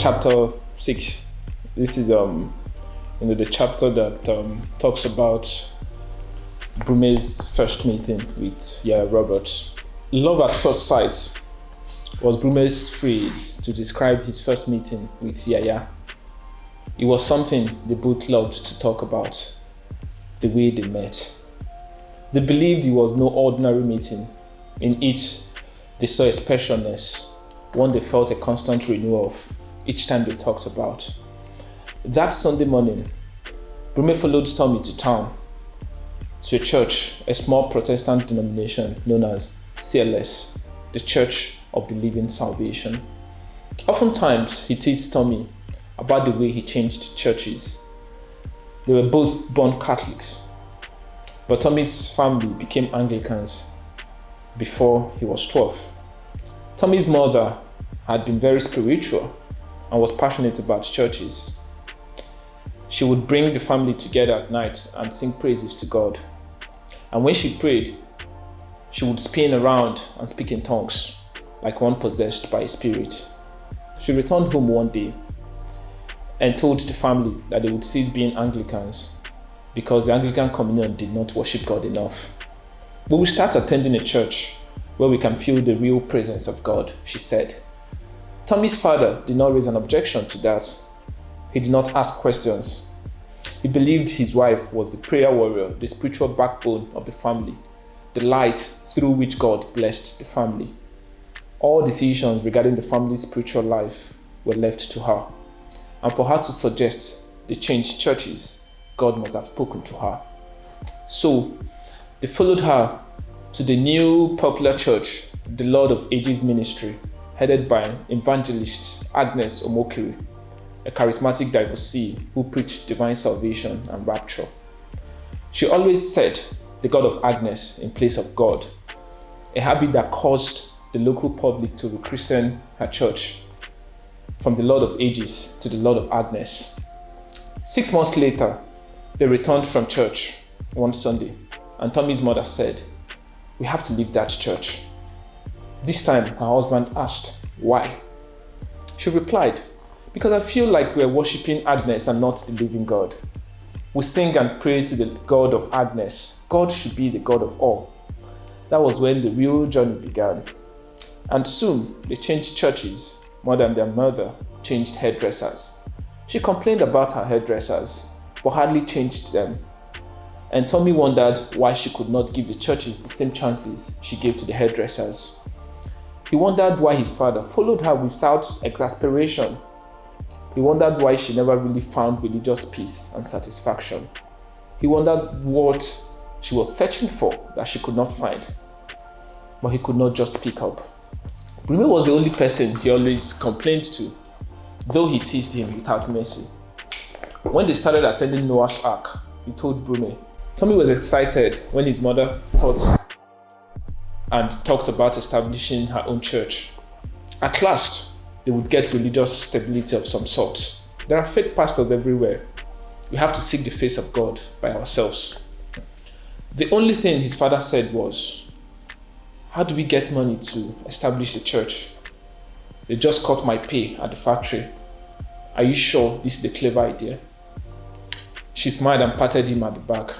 chapter 6. This is the chapter that talks about Brume's first meeting with Robert. Love at first sight was Brume's phrase to describe his first meeting with Yaya. It was something they both loved to talk about, the way they met. They believed it was no ordinary meeting. In each, they saw a specialness, one they felt a constant renewal of each time they talked about. That Sunday morning, Brume followed Tommy to town, to a church, a small Protestant denomination known as CLS, the Church of the Living Salvation. Oftentimes, he teased Tommy about the way he changed churches. They were both born Catholics, but Tommy's family became Anglicans before he was 12. Tommy's mother had been very spiritual and was passionate about churches. She would bring the family together at night and sing praises to God. And when she prayed, she would spin around and speak in tongues, like one possessed by a spirit. She returned home one day and told the family that they would cease being Anglicans because the Anglican communion did not worship God enough. We will start attending a church where we can feel the real presence of God, she said. Tommy's father did not raise an objection to that. He did not ask questions. He believed his wife was the prayer warrior, the spiritual backbone of the family, the light through which God blessed the family. All decisions regarding the family's spiritual life were left to her. And for her to suggest they change churches, God must have spoken to her. So they followed her to the new popular church, the Lord of Ages Ministry, headed by evangelist Agnes Omokiri, a charismatic divorcee who preached divine salvation and rapture. She always said the God of Agnes in place of God, a habit that caused the local public to rechristen her church from the Lord of Ages to the Lord of Agnes. 6 months later, they returned from church one Sunday, and Tommy's mother said, "We have to leave that church." This time, her husband asked, "Why?" She replied, "Because I feel like we're worshipping Agnes and not the living God. We sing and pray to the God of Agnes. God should be the God of all." That was when the real journey began. And soon, they changed churches more than their mother changed hairdressers. She complained about her hairdressers, but hardly changed them. And Tommy wondered why she could not give the churches the same chances she gave to the hairdressers. He wondered why his father followed her without exasperation. He wondered why she never really found religious peace and satisfaction. He wondered what she was searching for that she could not find. But he could not just speak up. Brume was the only person he always complained to, though he teased him without mercy. When they started attending Noah's Ark, he told Brume. Tommy was excited when his mother talked about establishing her own church. At last, they would get religious stability of some sort. There are fake pastors everywhere. We have to seek the face of God by ourselves. The only thing his father said was, "How do we get money to establish a church? They just cut my pay at the factory. Are you sure this is a clever idea?" She smiled and patted him at the back.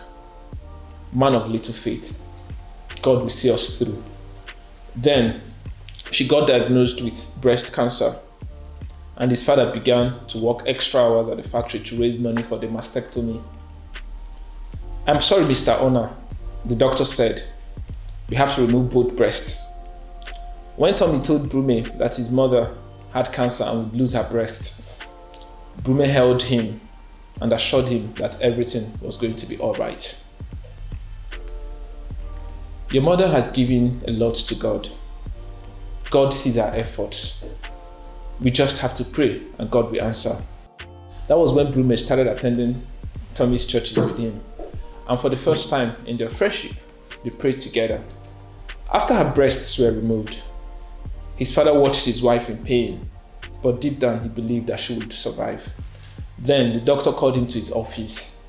"Man of little faith, God will see us through." Then she got diagnosed with breast cancer, and his father began to work extra hours at the factory to raise money for the mastectomy. "I'm sorry, Mr. Owner," the doctor said. "We have to remove both breasts." When Tommy told Brume that his mother had cancer and would lose her breast, Brume held him and assured him that everything was going to be all right. Your mother has given a lot to God. God sees our efforts. We just have to pray and God will answer. That was when Brume started attending Tommy's churches with him. And for the first time in their friendship, they prayed together. After her breasts were removed, his father watched his wife in pain, but deep down he believed that she would survive. Then the doctor called him to his office.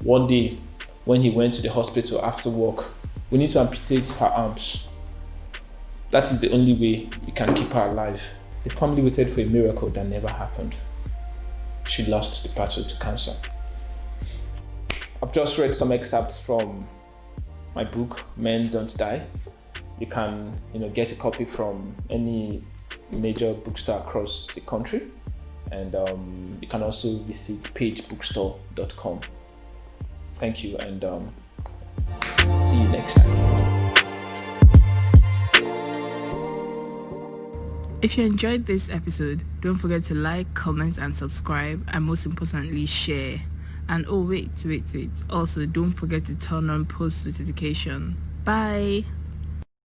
One day, when he went to the hospital after work, "We need to amputate her arms. That is the only way we can keep her alive." The family waited for a miracle that never happened. She lost the battle to cancer. I've just read some excerpts from my book, Men Don't Die. You can, get a copy from any major bookstore across the country, and you can also visit pagebookstore.com. Thank you, and see you next time. If you enjoyed this episode, don't forget to like, comment, and subscribe, and most importantly, share. And wait. Also, don't forget to turn on post notification. Bye.